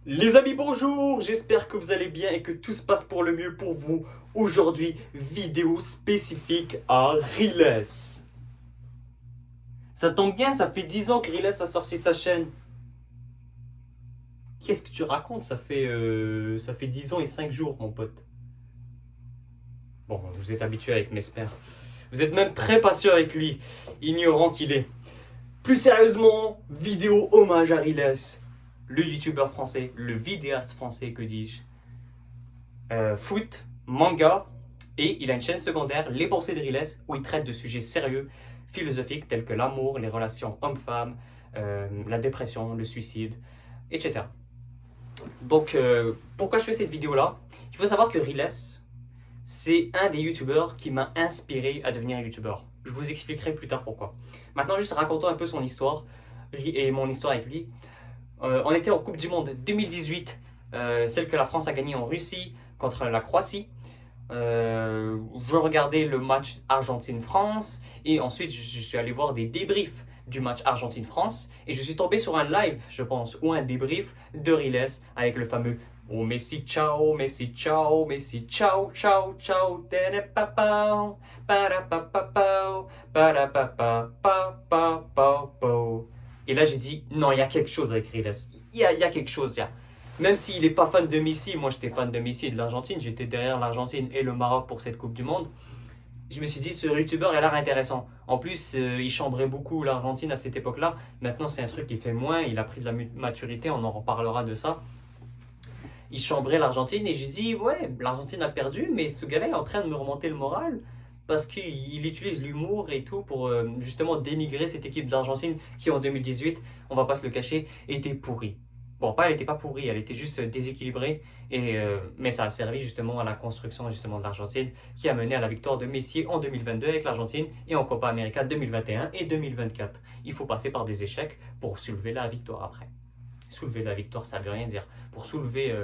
Les amis, bonjour! J'espère que vous allez bien et que tout se passe pour le mieux pour vous. Aujourd'hui, vidéo spécifique à Riles. Ça tombe bien, ça fait 10 ans que Riles a sorti sa chaîne. Qu'est-ce que tu racontes? Ça fait 10 ans et 5 jours, mon pote. Bon, vous êtes habitué avec Mesmer. Vous êtes même très patient avec lui, ignorant qu'il est. Plus sérieusement, vidéo hommage à Riles, le youtubeur français, le vidéaste français, que dis-je. Foot, manga, et il a une chaîne secondaire, Les Pensées de Riles, où il traite de sujets sérieux, philosophiques tels que l'amour, les relations hommes-femmes, la dépression, le suicide, etc. Donc, pourquoi je fais cette vidéo-là? Il faut savoir que Riles, c'est un des youtubeurs qui m'a inspiré à devenir youtubeur. Je vous expliquerai plus tard pourquoi. Maintenant, juste racontons un peu son histoire et mon histoire avec lui. On était en Coupe du Monde 2018, celle que la France a gagnée en Russie contre la Croatie. Je regardais le match Argentine-France et ensuite je suis allé voir des débriefs du match Argentine-France et je suis tombé sur un live, je pense, ou un débrief de Riles avec le fameux Oh Messi ciao, Messi ciao, Messi ciao, ciao, ciao, tenepapao, parapapapao, parapapapapapao. Et là j'ai dit non, il y a quelque chose avec Riles, il y a quelque chose, même s'il n'est pas fan de Messi, moi j'étais fan de Messi et de l'Argentine, j'étais derrière l'Argentine et le Maroc pour cette Coupe du Monde. Je me suis dit, ce youtubeur a l'air intéressant. En plus, il chambrait beaucoup l'Argentine à cette époque-là. Maintenant, c'est un truc qu'il fait moins. Il a pris de la maturité, on en reparlera de ça. Il chambrait l'Argentine et j'ai dit, ouais, l'Argentine a perdu, mais ce gars-là est en train de me remonter le moral parce qu'il utilise l'humour et tout pour justement dénigrer cette équipe d'Argentine qui, en 2018, on va pas se le cacher, était pourrie. Bon, pas, elle était pas pourrie, elle était juste déséquilibrée, mais ça a servi justement à la construction justement de l'Argentine qui a mené à la victoire de Messi en 2022 avec l'Argentine et en Copa América 2021 et 2024. Il faut passer par des échecs pour soulever la victoire après. Soulever la victoire, ça veut rien dire. Pour soulever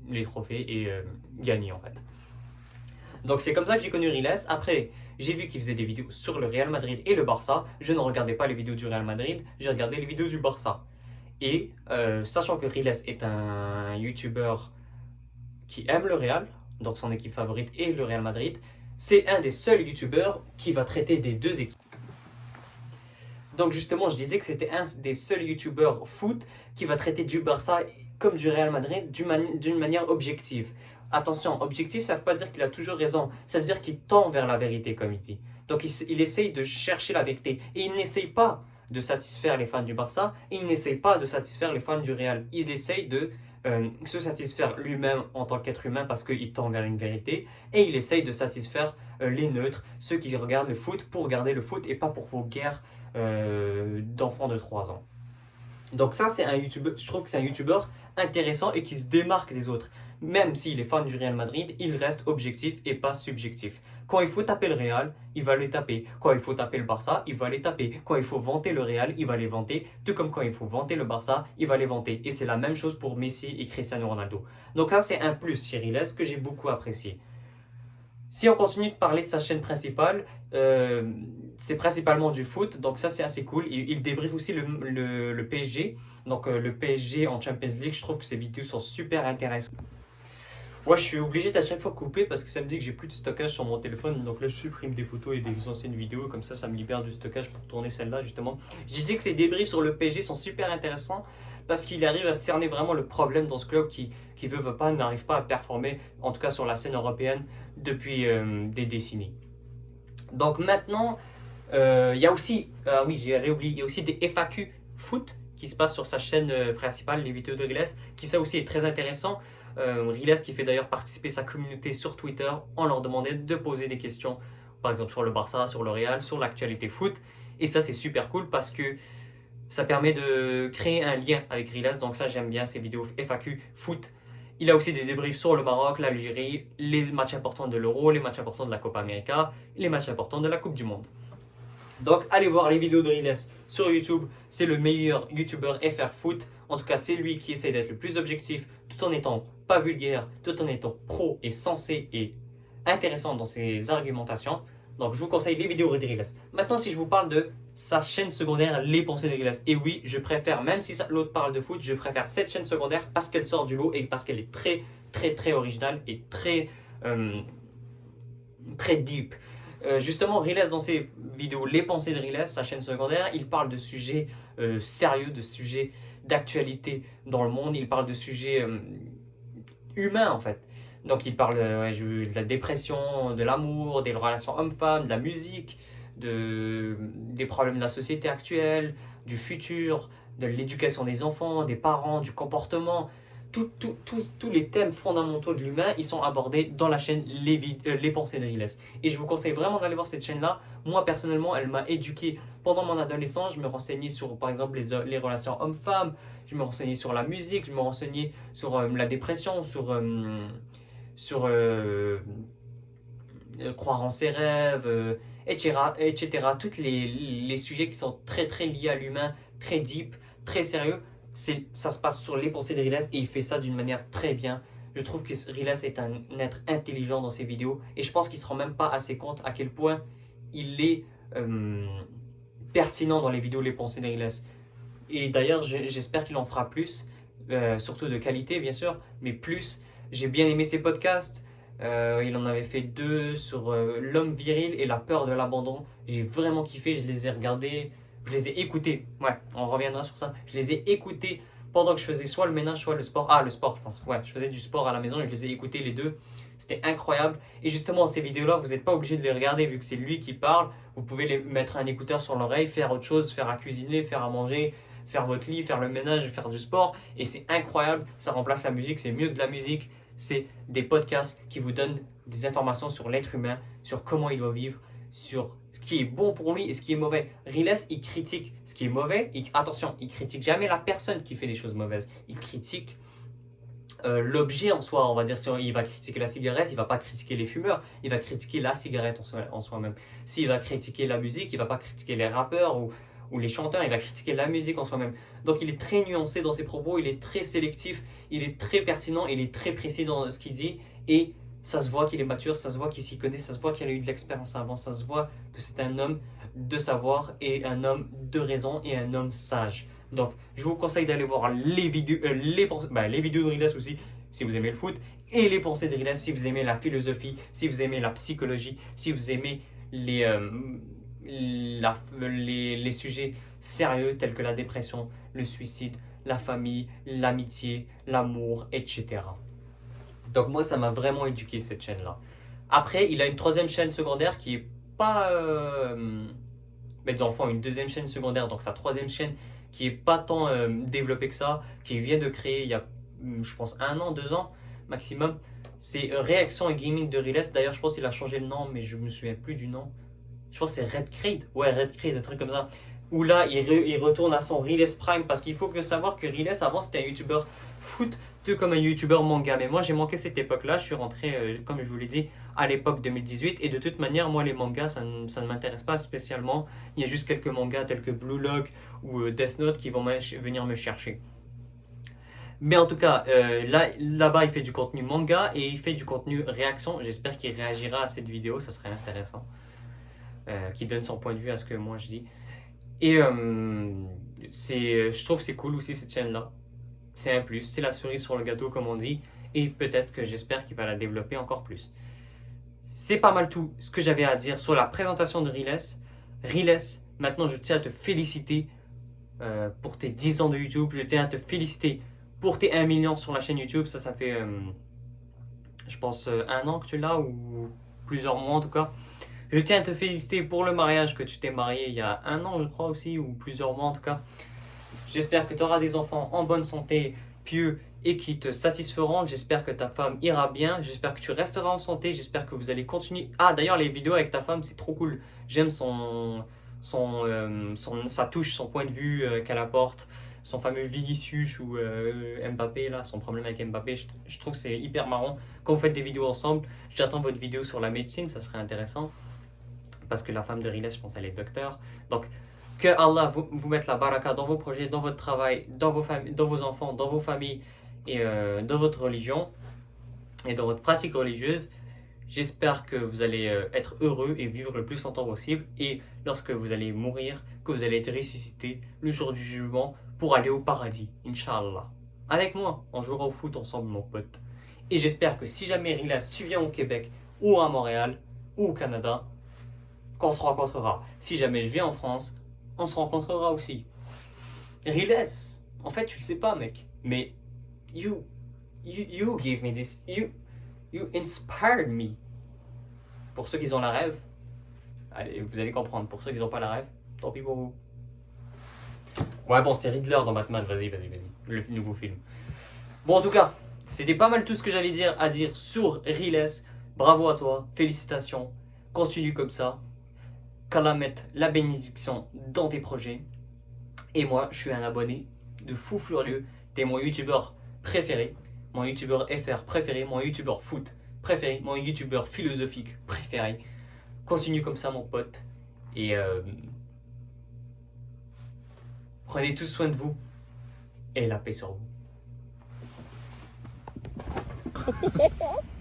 les trophées et gagner en fait. Donc c'est comme ça que j'ai connu Riles. Après, j'ai vu qu'il faisait des vidéos sur le Real Madrid et le Barça. Je ne regardais pas les vidéos du Real Madrid, j'ai regardé les vidéos du Barça. Et sachant que Riles est un YouTuber qui aime le Real, donc son équipe favorite est le Real Madrid, c'est un des seuls YouTubers qui va traiter des deux équipes. Donc justement, je disais que c'était un des seuls YouTubers foot qui va traiter du Barça comme du Real Madrid d'une manière objective. Attention, objectif, ça ne veut pas dire qu'il a toujours raison, ça veut dire qu'il tend vers la vérité, comme il dit. Donc il essaye de chercher la vérité. Et il n'essaye pas de satisfaire les fans du Barça, et il n'essaye pas de satisfaire les fans du Real. Il essaye de se satisfaire lui-même en tant qu'être humain parce qu'il tend vers une vérité, et il essaye de satisfaire les neutres, ceux qui regardent le foot pour regarder le foot et pas pour vos guerres d'enfants de 3 ans. Donc ça, c'est un YouTuber, je trouve que c'est un YouTuber intéressant et qui se démarque des autres. Même s'il est fan du Real Madrid, il reste objectif et pas subjectif. Quand il faut taper le Real, il va les taper. Quand il faut taper le Barça, il va les taper. Quand il faut vanter le Real, il va les vanter. Tout comme quand il faut vanter le Barça, il va les vanter. Et c'est la même chose pour Messi et Cristiano Ronaldo. Donc là, c'est un plus chez Riles que j'ai beaucoup apprécié. Si on continue de parler de sa chaîne principale, c'est principalement du foot, donc ça c'est assez cool. Il débriefe aussi le PSG, donc le PSG en Champions League, je trouve que ses vidéos sont super intéressantes. Ouais, je suis obligé d'à chaque fois couper parce que ça me dit que j'ai plus de stockage sur mon téléphone, donc là je supprime des photos et des anciennes vidéos, comme ça me libère du stockage pour tourner celle-là justement. Je disais que ces débriefs sur le PSG sont super intéressants parce qu'il arrive à cerner vraiment le problème dans ce club qui veut pas, n'arrive pas à performer, en tout cas sur la scène européenne, depuis des décennies. Donc maintenant, il y a aussi, oui j'ai oublié, il y a aussi des FAQ foot qui se passent sur sa chaîne principale, les vidéos de Riles, qui ça aussi est très intéressant. Riles qui fait d'ailleurs participer sa communauté sur Twitter en leur demandant de poser des questions, par exemple sur le Barça, sur le Real, sur l'actualité foot. Et ça c'est super cool parce que ça permet de créer un lien avec Riles, donc ça j'aime bien ces vidéos FAQ foot. Il a aussi des débriefs sur le Maroc, l'Algérie, les matchs importants de l'Euro, les matchs importants de la Copa América, les matchs importants de la Coupe du Monde. Donc allez voir les vidéos de Riles sur YouTube, c'est le meilleur YouTuber FR Foot. En tout cas, c'est lui qui essaie d'être le plus objectif tout en étant pas vulgaire, tout en étant pro et sensé et intéressant dans ses argumentations. Donc je vous conseille les vidéos de Riles. Maintenant, si je vous parle de sa chaîne secondaire Les Pensées de Riles. Et oui, je préfère, même si l'autre parle de foot, je préfère cette chaîne secondaire parce qu'elle sort du lot et parce qu'elle est très, très, très originale et très, très deep. Justement, Riles, dans ses vidéos Les Pensées de Riles, sa chaîne secondaire, il parle de sujets sérieux, de sujets d'actualité dans le monde. Il parle de sujets humains, en fait. Donc, il parle de la dépression, de l'amour, des relations hommes-femmes, de la musique, des problèmes de la société actuelle, du futur, de l'éducation des enfants, des parents, du comportement. Tous les thèmes fondamentaux de l'humain, ils sont abordés dans la chaîne Les Pensées de Riles. Et je vous conseille vraiment d'aller voir cette chaîne-là. Moi, personnellement, elle m'a éduqué pendant mon adolescence. Je me renseignais sur, par exemple, les relations hommes-femmes. Je me renseignais sur la musique. Je me renseignais sur la dépression, sur croire en ses rêves, etc. etc. Tous les sujets qui sont très, très liés à l'humain, très deep, très sérieux. Ça se passe sur Les Pensées de Riles et il fait ça d'une manière très bien. Je trouve que Riles est un être intelligent dans ses vidéos et je pense qu'il ne se rend même pas assez compte à quel point il est pertinent dans les vidéos Les Pensées de Riles. Et d'ailleurs, j'espère qu'il en fera plus, surtout de qualité bien sûr, mais plus. J'ai bien aimé ses podcasts. Il en avait fait 2 sur l'homme viril et la peur de l'abandon. J'ai vraiment kiffé, je les ai regardés. Je les ai écoutés, ouais, on reviendra sur ça. Je les ai écoutés pendant que je faisais soit le ménage, soit le sport. Ah, le sport, je pense. Ouais, je faisais du sport à la maison et je les ai écoutés les deux. C'était incroyable. Et justement, ces vidéos-là, vous n'êtes pas obligé de les regarder vu que c'est lui qui parle. Vous pouvez les mettre un écouteur sur l'oreille, faire autre chose, faire à cuisiner, faire à manger, faire votre lit, faire le ménage, faire du sport. Et c'est incroyable. Ça remplace la musique, c'est mieux que de la musique. C'est des podcasts qui vous donnent des informations sur l'être humain, sur comment il doit vivre, sur ce qui est bon pour lui et ce qui est mauvais. Riles, il critique ce qui est mauvais. Attention, il critique jamais la personne qui fait des choses mauvaises. Il critique l'objet en soi. On va dire, si il va critiquer la cigarette, il va pas critiquer les fumeurs. Il va critiquer la cigarette en soi-même. S'il va critiquer la musique, il va pas critiquer les rappeurs ou les chanteurs. Il va critiquer la musique en soi-même. Donc il est très nuancé dans ses propos. Il est très sélectif. Il est très pertinent. Il est très précis dans ce qu'il dit. Et ça se voit qu'il est mature, ça se voit qu'il s'y connaît, ça se voit qu'il a eu de l'expérience avant, ça se voit que c'est un homme de savoir et un homme de raison et un homme sage. Donc, je vous conseille d'aller voir les vidéos, les vidéos de Riles aussi, si vous aimez le foot, et les pensées de Riles, si vous aimez la philosophie, si vous aimez la psychologie, si vous aimez les sujets sérieux tels que la dépression, le suicide, la famille, l'amitié, l'amour, etc. Donc moi, ça m'a vraiment éduqué cette chaîne-là. Après, il a une troisième chaîne secondaire qui est pas... mais dans le fond, une deuxième chaîne secondaire, donc sa troisième chaîne qui est pas tant développée que ça, qui vient de créer il y a, je pense, 1 an, 2 ans maximum. C'est Réaction et Gaming de Riles. D'ailleurs, je pense qu'il a changé le nom, mais je me souviens plus du nom. Je pense que c'est Red Creed. Ouais, Red Creed, un truc comme ça. Où là, il retourne à son Riles Prime parce qu'il faut savoir que Riles, avant, c'était un YouTuber foot, tout comme un YouTuber manga. Mais moi, j'ai manqué cette époque-là. Je suis rentré, comme je vous l'ai dit, à l'époque 2018. Et de toute manière, moi, les mangas, ça ne m'intéresse pas spécialement. Il y a juste quelques mangas tels que Blue Lock ou Death Note qui vont venir me chercher. Mais en tout cas, là-bas, il fait du contenu manga et il fait du contenu réaction. J'espère qu'il réagira à cette vidéo, ça serait intéressant. Qu'il donne son point de vue à ce que moi je dis. Et je trouve que c'est cool aussi cette chaîne-là. C'est un plus, c'est la cerise sur le gâteau comme on dit. Et peut-être que j'espère qu'il va la développer encore plus. C'est pas mal tout ce que j'avais à dire sur la présentation de Riles. Riles, maintenant je tiens à te féliciter pour tes 10 ans de YouTube. Je tiens à te féliciter pour tes 1 million sur la chaîne YouTube. Ça fait, je pense, 1 an que tu l'as ou plusieurs mois en tout cas. Je tiens à te féliciter pour le mariage que tu t'es marié il y a 1 an, je crois aussi, ou plusieurs mois en tout cas. J'espère que tu auras des enfants en bonne santé, pieux et qui te satisferont. J'espère que ta femme ira bien. J'espère que tu resteras en santé. J'espère que vous allez continuer. Ah, d'ailleurs, les vidéos avec ta femme, c'est trop cool. J'aime sa touche, son point de vue qu'elle apporte. Son fameux Vinicius ou Mbappé, là, son problème avec Mbappé. Je trouve que c'est hyper marrant. Quand vous faites des vidéos ensemble, j'attends votre vidéo sur la médecine, ça serait intéressant. Parce que la femme de Riles, je pense, elle est docteur. Donc, que Allah vous mette la baraka dans vos projets, dans votre travail, dans vos enfants, dans vos familles et dans votre religion et dans votre pratique religieuse. J'espère que vous allez être heureux et vivre le plus longtemps possible. Et lorsque vous allez mourir, que vous allez être ressuscité le jour du jugement pour aller au paradis, Inch'Allah. Avec moi, on jouera au foot ensemble, mon pote. Et j'espère que si jamais Rilas, tu viens au Québec ou à Montréal ou au Canada, qu'on se rencontrera. Si jamais je viens en France, on se rencontrera aussi. Rilas, en fait, tu le sais pas, mec, mais you gave me this, you inspired me. Pour ceux qui ont la rêve, allez, vous allez comprendre. Pour ceux qui n'ont pas la rêve, tant pis pour vous. Ouais, bon, c'est Riddler dans Batman. Vas-y. Le nouveau film. Bon, en tout cas, c'était pas mal tout ce que j'allais dire à dire sur Riles. Bravo à toi. Félicitations. Continue comme ça. Qu'Allah mette la bénédiction dans tes projets. Et moi, je suis un abonné de fou furieux. T'es mon youtubeur préféré. Mon youtubeur FR préféré. Mon youtubeur foot préféré. Mon youtubeur philosophique préféré. Continue comme ça, mon pote. Et prenez tous soin de vous. Et la paix sur vous.